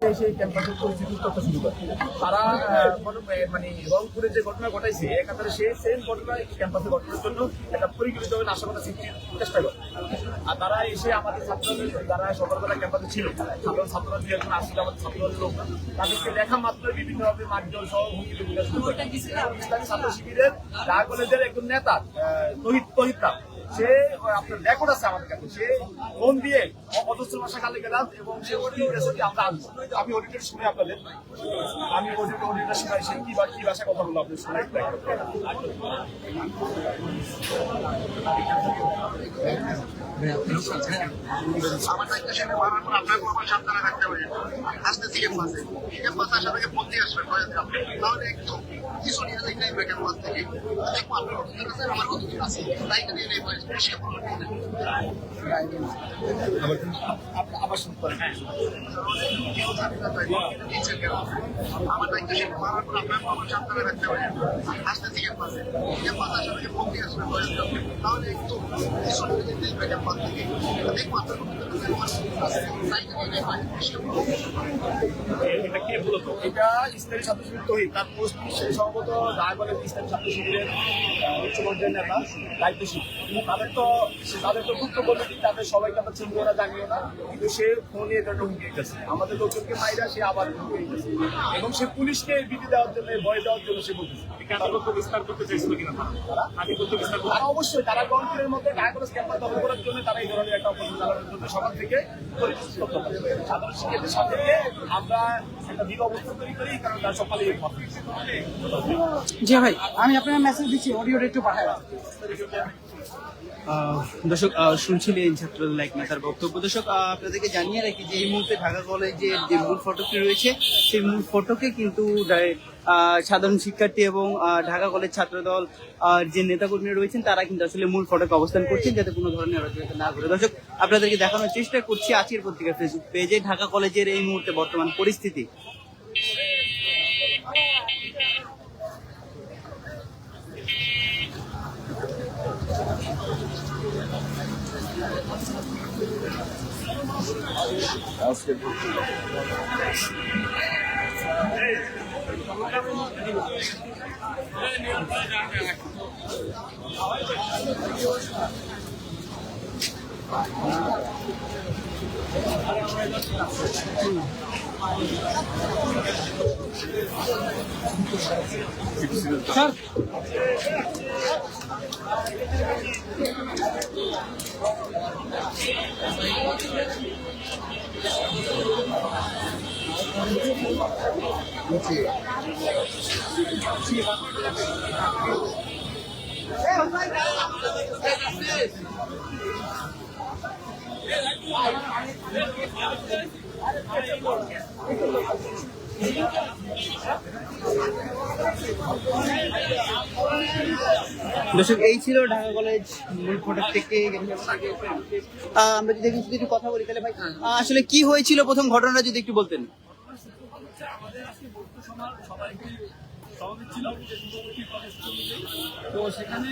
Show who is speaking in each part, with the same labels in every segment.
Speaker 1: সেই ক্যাম্পাসের পরিস্থিতি তথ্য শুরু করে তারা মানে রংপুরে যে ঘটনা ঘটাইছে একাধারে সেই সেম ঘটনা ক্যাম্পাসে ঘটনার জন্য একটা পরিকল্পিতভাবে নাশকতা সৃষ্টির চেষ্টা করে। আর তারা এসে আমাদের ছাত্রদের যারা সকালবেলা ক্যাম্পাসে ছিল ছাত্ররা দু একজন আসছিল আমাদের ছাত্রদের লোক তাদেরকে দেখা মাত্র বিভিন্নভাবে মারধর সহ হুমকি বিকাশ শুরু করে। ইসলামী ছাত্র শিবিরের ঢাকা কলেজের একজন নেতা তহিদ সে আপনার রেকর্ড আছে আমাদের কাছে, সে ফোন দিয়ে অজস্র ভাষা গালি গেলাম এবং সে আমরা আসবো। আমি অডিটর শুনে আপনাদের অডিটর শোনাই সে কি ভাষা কথা বলবো আপনি শোনাই।
Speaker 2: আমার দায়িত্ব সেটা মারার পর আপনার কোনো সাবধানে থাকতে হবে। আসতেছি ক্যাম্পাসে আসার আগে বন্দি আসবেন তাহলে একটু কিছু নিয়ে যাই টাইম ক্যাম্পাস থেকে দেখবো আপনার কতদিন আছে আমার কতদিন আছে তাই নিয়ে নেই
Speaker 1: আবার শুনতে পারেন।
Speaker 2: আমার দায়িত্ব সেটা মারার পর আপনার কোনো সাবধানে থাকতে হবে। আসতেছি ক্যাম্পাসে আসার আগে বন্দি আসবেন তাহলে একটু কিছু নিয়ে যাই টাইম ক্যাম্পাস থেকে দেখবো আপনার কতদিন আছে তাই নিয়ে নেই
Speaker 1: এটা কে বলতো? এটা ইসলামী ছাত্র শিবির তহিদ, তার পোস্ট সম্ভবত ঢাকা কলেজ ইসলামী ছাত্র শিবিরের উচ্চ পর্যায়ের নেতা দায়িত্বশীল। তাদের তো গুপ্ত কমিটি, তাদের সবাইকে আমরা চিনবো না জানিও না, কিন্তু সে ফোনে এটা হুমকি দিতেছে আমাদের লোকজনকে মাইরা সে আবার হুমকি দিতেছে এবং সে পুলিশকে বিধি দেওয়ার জন্য ভয় দেওয়ার জন্য সে বলতেছে। বিস্তার করতে চাইছিল কিনা তারা অবশ্যই তারা রংপুরের মধ্যে ঢাকা কলেজ ক্যাম্পাস দখল করার জন্য তারা এই ধরনের একটা অপরাধ চালানোর জন্য সকাল থেকে সাধারণ শিক্ষার্থীর সাথে আমরা একটা দৃঢ় অবস্থান তৈরি করি, কারণ তারা সকালে
Speaker 3: জি ভাই, আমি আপনার মেসেজ দিচ্ছি, অডিওটা একটু পাঠায়। দর্শক শুনছিলেন ছাত্রদল এক নেতার বক্তব্য। দর্শক আপনাদেরকে জানিয়ে রাখি যে এই মুহূর্তে ঢাকা কলেজের যে মূল ফটকটি রয়েছে সেই মূল ফটকে কিন্তু সাধারণ শিক্ষার্থী এবং ঢাকা কলেজ ছাত্রদল যে নেতাকর্মীরা রয়েছেন তারা কিন্তু আসলে মূল ফটকে অবস্থান করছেন যাতে কোনো ধরনের অরাজকতা না করে। দর্শক আপনাদেরকে দেখানোর চেষ্টা করছি আজকের পত্রিকার ফেসবুক পেজে ঢাকা কলেজের এই মুহূর্তে বর্তমান পরিস্থিতি। স্যার দর্শক এই ছিল ঢাকা কলেজ মূল ফটক থেকে। আমরা যদি দেখি একটু কথা বলি তাহলে ভাই আসলে কি হয়েছিল প্রথম ঘটনাটা যদি একটু বলতেন।
Speaker 4: তো সেখানে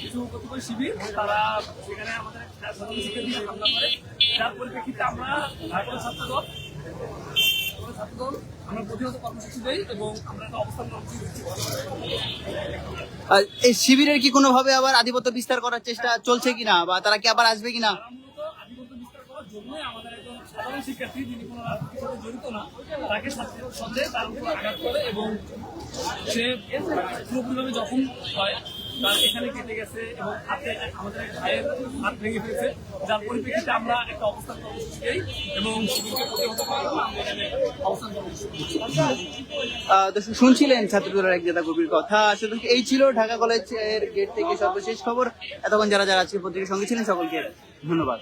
Speaker 4: কিছু কতিপয় শিবির তারা সেখানে আমাদের সাধারণ শিক্ষার্থী হামলা করে, যার পরিপ্রেক্ষিতে আমরা ঢাকা ছাত্রদল আমরা প্রতিহত কর্মসূচি দেই এবং আমরা একটা অবস্থান কর্মসূচি।
Speaker 3: এই শিবিরের কি কোনোভাবে আবার আধিপত্য বিস্তার করার চেষ্টা চলছে কিনা বা তারা কি আবার আসবে কিনা?
Speaker 4: মূলত আধিপত্য বিস্তার করার জন্যই আমাদের একজন সাধারণ শিক্ষার্থী যিনি কোনো রাজনীতির সাথে জড়িত না তাকে সন্দেহে তার উপর আঘাত করে এবং সে পুরোপুরিভাবে জখম হয়, তার এখানে কেটে গেছে এবং হাতে আমাদের এক ভাইয়ের হাত ভেঙে ফেলেছে, যার পরিপ্রেক্ষিতে আমরা একটা অবস্থান কর্মসূচি দেই এবং শিবিরকে প্রতিহত করার জন্য আমরা এখানে অবস্থান কর্মসূচি।
Speaker 3: শুনছিলেন ছাত্রদলের এক নেতা কর্মীর কথা। আসলে এই ছিল ঢাকা কলেজের গেট থেকে সর্বশেষ খবর। এতক্ষণ যারা আজকে পত্রিকার সঙ্গে ছিলেন সকলকে ধন্যবাদ।